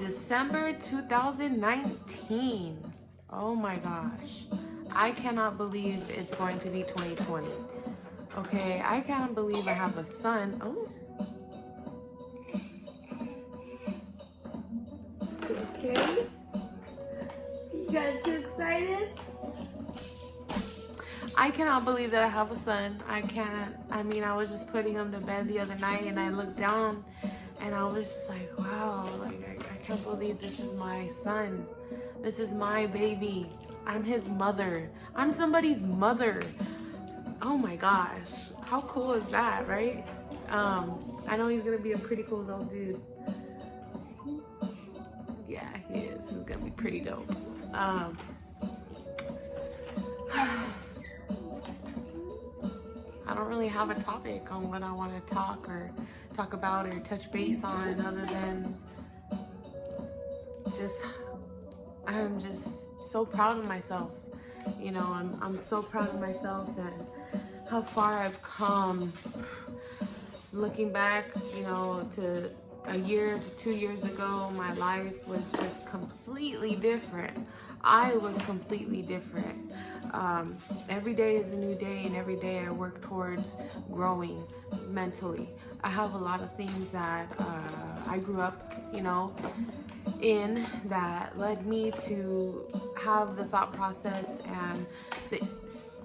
December 2019. Oh my gosh. I cannot believe it's going to be 2020. Okay, I can't believe I have a son. Oh. Okay. You got too excited? I cannot believe that I have a son. I was just putting him to bed the other night and I looked down and I was just like, wow, like I can't believe this is my son. This is my baby. I'm his mother. I'm somebody's mother. Oh my gosh. How cool is that, right? I know he's gonna be a pretty cool little dude. Yeah, he is. He's gonna be pretty dope. I don't really have a topic on what I want to talk about or touch base on other than I'm just so proud of myself. You know, I'm so proud of myself and how far I've come. Looking back, you know, to a year to 2 years ago, my life was just completely different. I was completely different. Every day is a new day, and every day I work towards growing mentally. I have a lot of things that I grew up, you know, in that led me to have the thought process and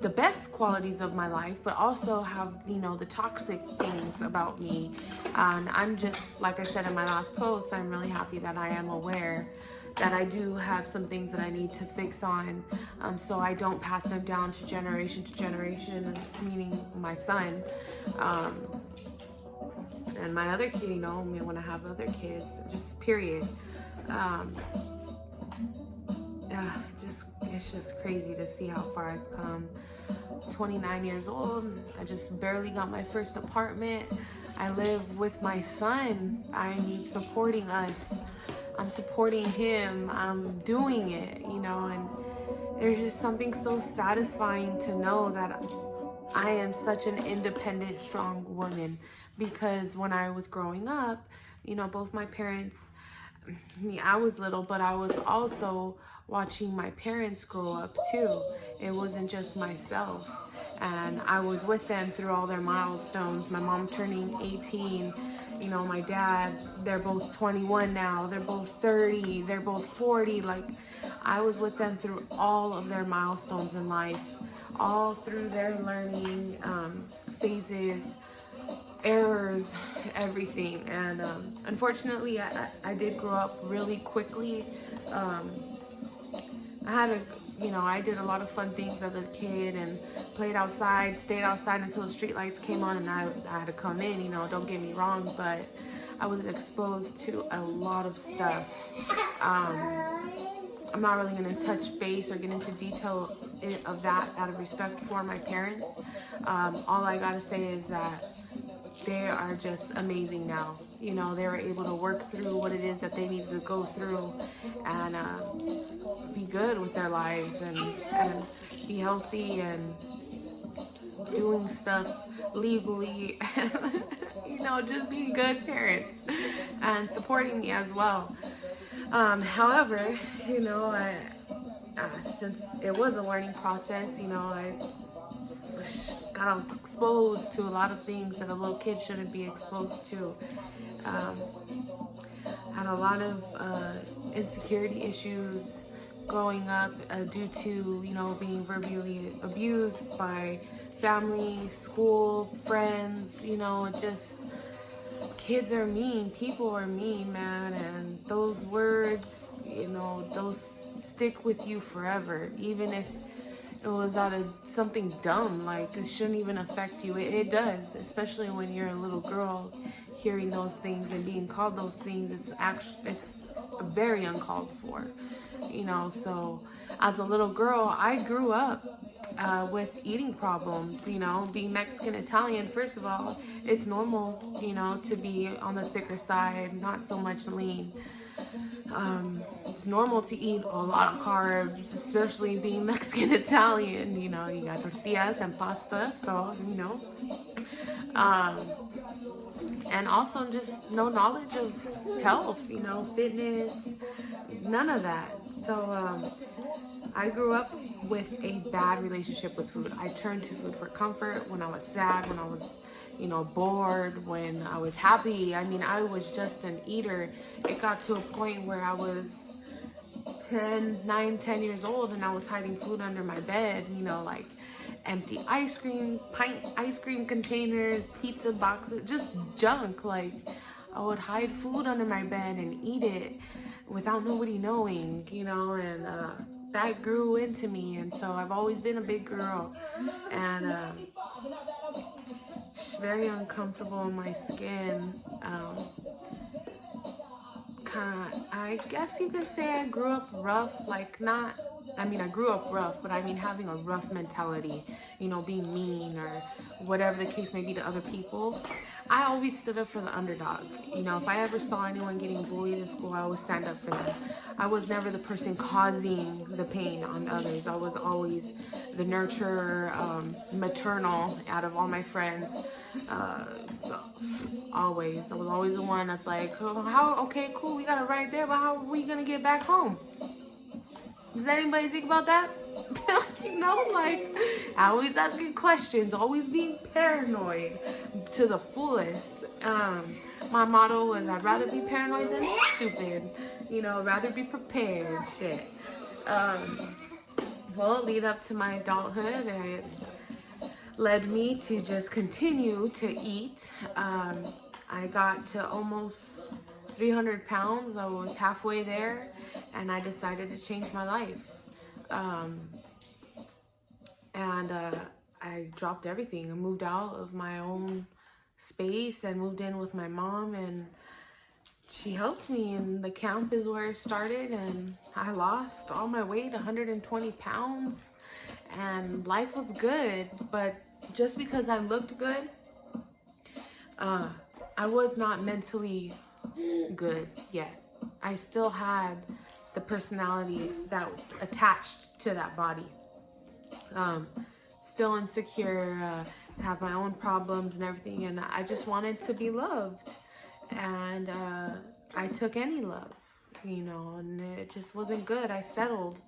the best qualities of my life, but also have, you know, the toxic things about me. And I'm just, like I said in my last post, I'm really happy that I am aware that I do have some things that I need to fix on, so I don't pass them down to generation, meaning my son. And my other kid, you know, when I have other kids, just period. It's just crazy to see how far I've come. 29 years old, I just barely got my first apartment. I live with my son. I'm supporting us. I'm supporting him. I'm doing it, you know, and there's just something so satisfying to know that I am such an independent, strong woman. Because when I was growing up, you know, both my parents, I was little, but I was also watching my parents grow up too. It wasn't just myself. And I was with them through all their milestones. My mom turning 18, you know, my dad, they're both 21 now. They're both 30, they're both 40. Like, I was with them through all of their milestones in life, all through their learning phases, errors, everything. And unfortunately, I did grow up really quickly. I did a lot of fun things as a kid and played outside, stayed outside until the street lights came on and I had to come in, you know, don't get me wrong, but I was exposed to a lot of stuff. I'm not really going to touch base or get into detail of that out of respect for my parents. All I got to say is that they are just amazing now. You know, they were able to work through what it is that they needed to go through and be good with their lives and be healthy and doing stuff legally, you know, just being good parents and supporting me as well. However, you know, since it was a learning process, you know, I got exposed to a lot of things that a little kid shouldn't be exposed to. Had a lot of insecurity issues growing up due to, you know, being verbally abused by family, school, friends. You know, just kids are mean, people are mean, man, and those words, you know, those stick with you forever, even if it was out of something dumb, like it shouldn't even affect you. It does, especially when you're a little girl, hearing those things and being called those things. It's very uncalled for, you know. So as a little girl, I grew up with eating problems, you know. Being Mexican Italian, first of all, it's normal, you know, to be on the thicker side, not so much lean. It's normal to eat a lot of carbs, especially being Mexican Italian. You know, you got tortillas and pasta, so, you know. And also just no knowledge of health, fitness, none of that. So I grew up with a bad relationship with food. I turned to food for comfort when I was sad, when I was, bored, when I was happy. I mean, I was just an eater. It got to a point where I was 10 years old and I was hiding food under my bed, like empty ice cream, pint ice cream containers, pizza boxes, just junk. Like, I would hide food under my bed and eat it without nobody knowing, and that grew into me. And so I've always been a big girl, and just very uncomfortable in my skin. I guess you could say I grew up rough, like I grew up rough, but I mean having a rough mentality, being mean or whatever the case may be to other people. I always stood up for the underdog. If I ever saw anyone getting bullied in school, I always stand up for them. I was never the person causing the pain on others. I was always the nurturer, maternal out of all my friends. Always. I was always the one that's like, oh, okay, cool, we got it right there, but how are we gonna get back home? Does anybody think about that? Like, always asking questions, always being paranoid to the fullest. My motto was, I'd rather be paranoid than stupid. Rather be prepared. Shit. Well, lead up to my adulthood, it led me to just continue to eat. I got to almost 300 pounds. I was halfway there, and I decided to change my life. I dropped everything. I moved out of my own space and moved in with my mom, and she helped me, and the camp is where it started, and I lost all my weight, 120 pounds, and life was good. But just because I looked good, I was not mentally good yet. I still had the personality that was attached to that body. Still insecure, have my own problems and everything, and I just wanted to be loved. And I took any love, and it just wasn't good. I settled.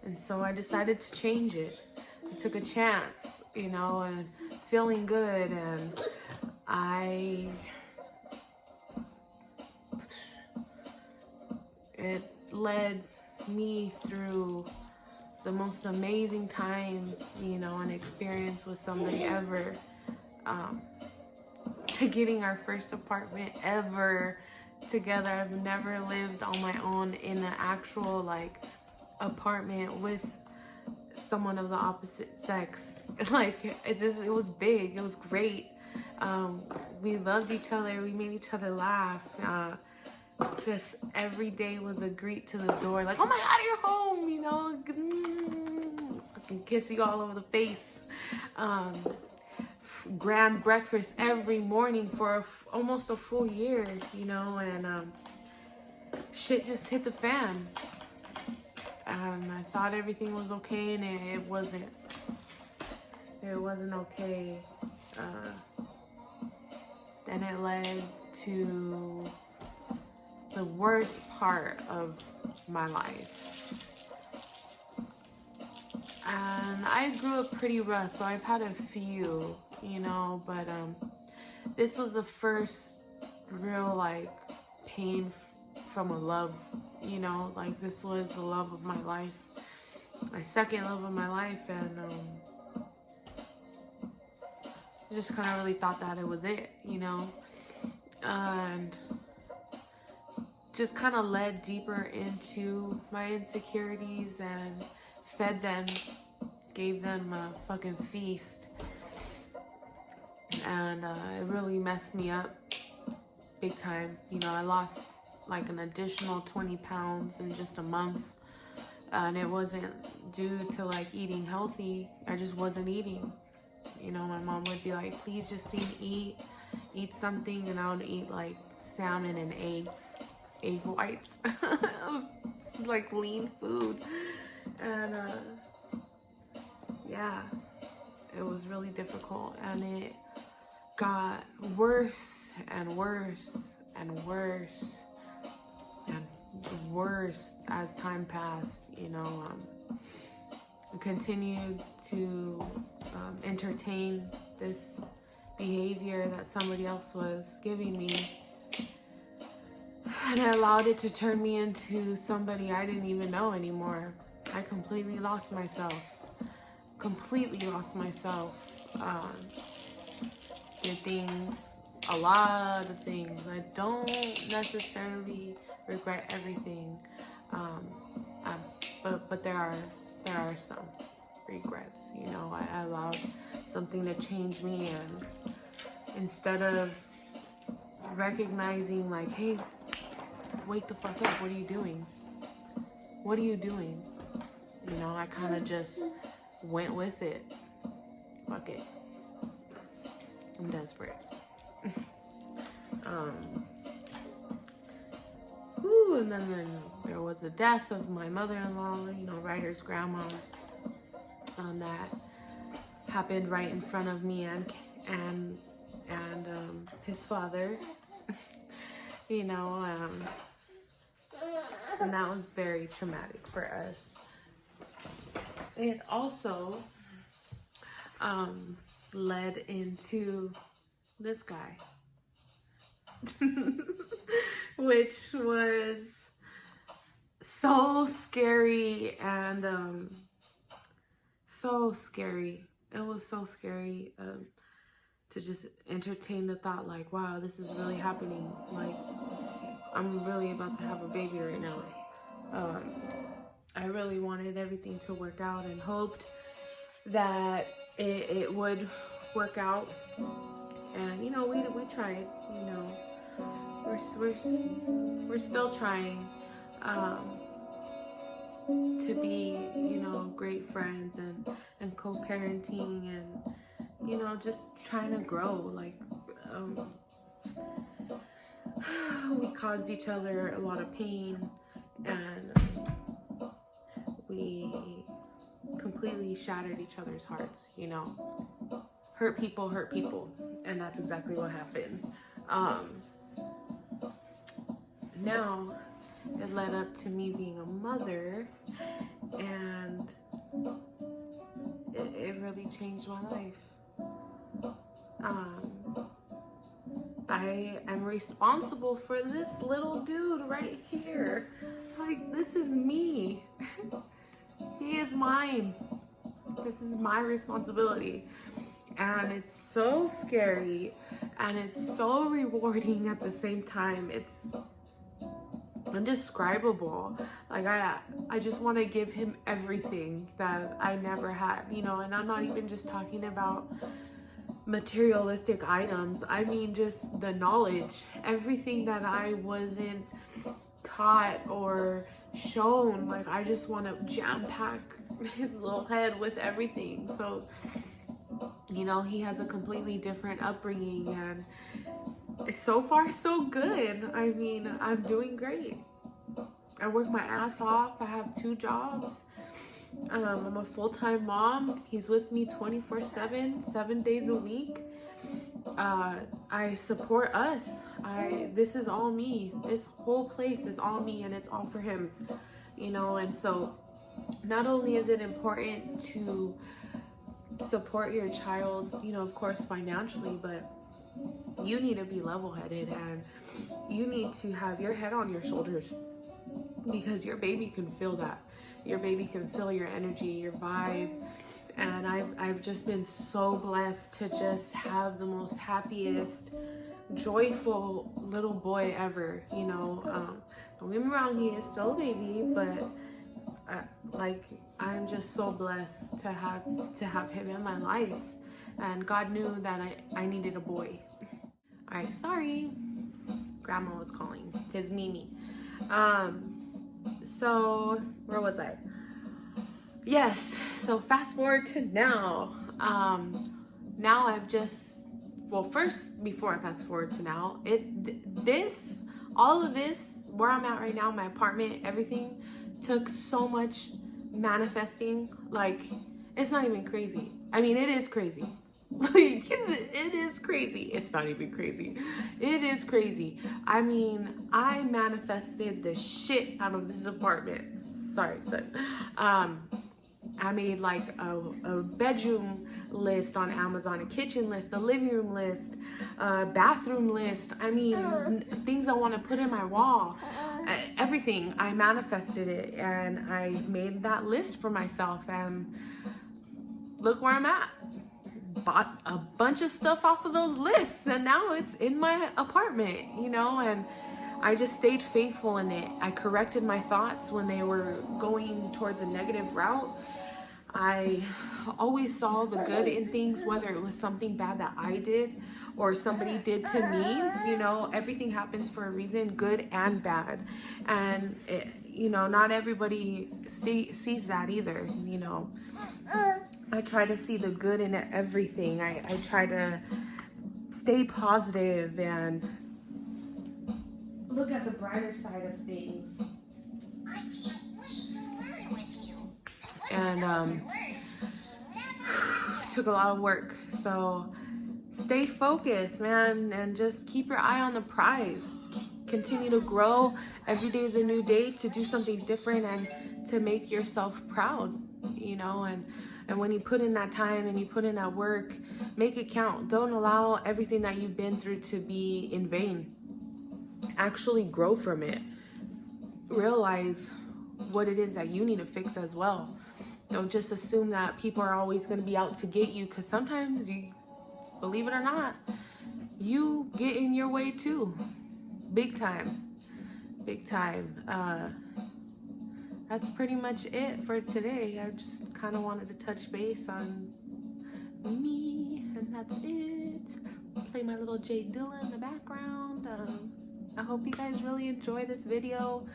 And so I decided to change it. I took a chance, and feeling good, and it led me through the most amazing time, and experience with somebody ever, to getting our first apartment ever together. I've never lived on my own in an actual apartment with someone of the opposite sex. It was big. It was great. We loved each other. We made each other laugh. Just every day was a greet to the door. Like, oh my God, you're home, I can kiss you all over the face. Grand breakfast every morning for almost a full year, and shit just hit the fan. I thought everything was okay, and it wasn't. It wasn't okay. Then it led to the worst part of my life. And I grew up pretty rough, so I've had a few, but this was the first real pain from a love, this was the love of my life, my second love of my life, and I just kind of really thought that it was it, and just kind of led deeper into my insecurities and fed them, gave them a fucking feast, and it really messed me up big time. I lost an additional 20 pounds in just a month, and it wasn't due to eating healthy. I just wasn't eating. My mom would be like, please, Justine, eat something, and I would eat salmon and egg whites, lean food. And yeah, it was really difficult, and it got worse and worse and worse and worse as time passed. I continued to entertain this behavior that somebody else was giving me, and I allowed it to turn me into somebody I didn't even know anymore. I completely lost myself. Did things, a lot of things. I don't necessarily regret everything, but there are some regrets. I allowed something to change me, and instead of recognizing like, hey, wake the fuck up, what are you doing? I kind of just went with it. Fuck it, I'm desperate. And then there was the death of my mother-in-law, Ryder's grandma, that happened right in front of me and his father. And that was very traumatic for us. It also led into this guy. Which was so scary and so scary. It was so scary to just entertain the thought like, wow, this is really happening. Like, I'm really about to have a baby right now. I really wanted everything to work out and hoped that it would work out. And we tried. We're still trying to be great friends and co-parenting and just trying to grow. Like we caused each other a lot of pain, and we completely shattered each other's hearts. Hurt people, and that's exactly what happened. Now it led up to me being a mother, and it really changed my life. I am responsible for this little dude right here. Like, this is me. He is mine. This is my responsibility. And it's so scary, and it's so rewarding at the same time. It's indescribable. Like, I just want to give him everything that I never had, and I'm not even just talking about materialistic items. I mean, just the knowledge, everything that I wasn't taught or shown. Like, I just want to jam pack his little head with everything. So he has a completely different upbringing, and so far so good. I mean, I'm doing great. I work my ass off. I have 2 jobs. I'm a full-time mom. He's with me 24/7, 7 days a week. I support us. This is all me. This whole place is all me, and it's all for him. And so not only is it important to support your child, of course financially, but you need to be level-headed, and you need to have your head on your shoulders, because your baby can feel that. Your baby can feel your energy, your vibe. And I've just been so blessed to just have the most happiest, joyful little boy ever. Don't get me wrong, he is still a baby, but I'm just so blessed to have him in my life. And God knew that I needed a boy. All right, sorry, grandma was calling. His Mimi. So where was I? Yes. So fast forward to now. Now I've just, first, before I fast forward to now, all of this, where I'm at right now, my apartment, everything, took so much manifesting. Like, it's not even crazy. I mean, it is crazy. Like, it is crazy. It's not even crazy. It is crazy. I mean, I manifested the shit out of this apartment. Sorry, son. I made like a bedroom list on Amazon, a kitchen list, a living room list, a bathroom list. I mean, things I want to put in my wall. Everything. I manifested it, and I made that list for myself, and look where I'm at. Bought a bunch of stuff off of those lists, and now it's in my apartment, you know, and I just stayed faithful in it. I corrected my thoughts when they were going towards a negative route. I always saw the good in things, whether it was something bad that I did or somebody did to me. You know, everything happens for a reason, good and bad. And, you know, not everybody sees that either, you know. I try to see the good in everything. I try to stay positive and look at the brighter side of things. And took a lot of work. So stay focused, man, and just keep your eye on the prize. Continue to grow. Every day is a new day to do something different and to make yourself proud, you know, and when you put in that time and you put in that work, make it count. Don't allow everything that you've been through to be in vain. Actually grow from it. Realize what it is that you need to fix as well. Don't just assume that people are always going to be out to get you, because sometimes, you believe it or not, you get in your way too. Big time. Big time. That's pretty much it for today. I just kind of wanted to touch base on me, and that's it. Play my little Jay Dilla in the background. I hope you guys really enjoy this video.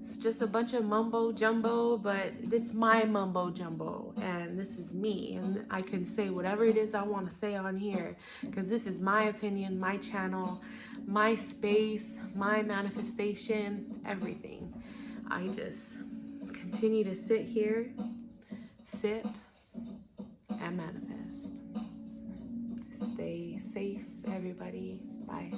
It's just a bunch of mumbo jumbo, but it's my mumbo jumbo, and this is me, and I can say whatever it is I want to say on here, because this is my opinion, my channel, my space, my manifestation, everything. I just continue to sit here, sip, and manifest. Stay safe, everybody. Bye.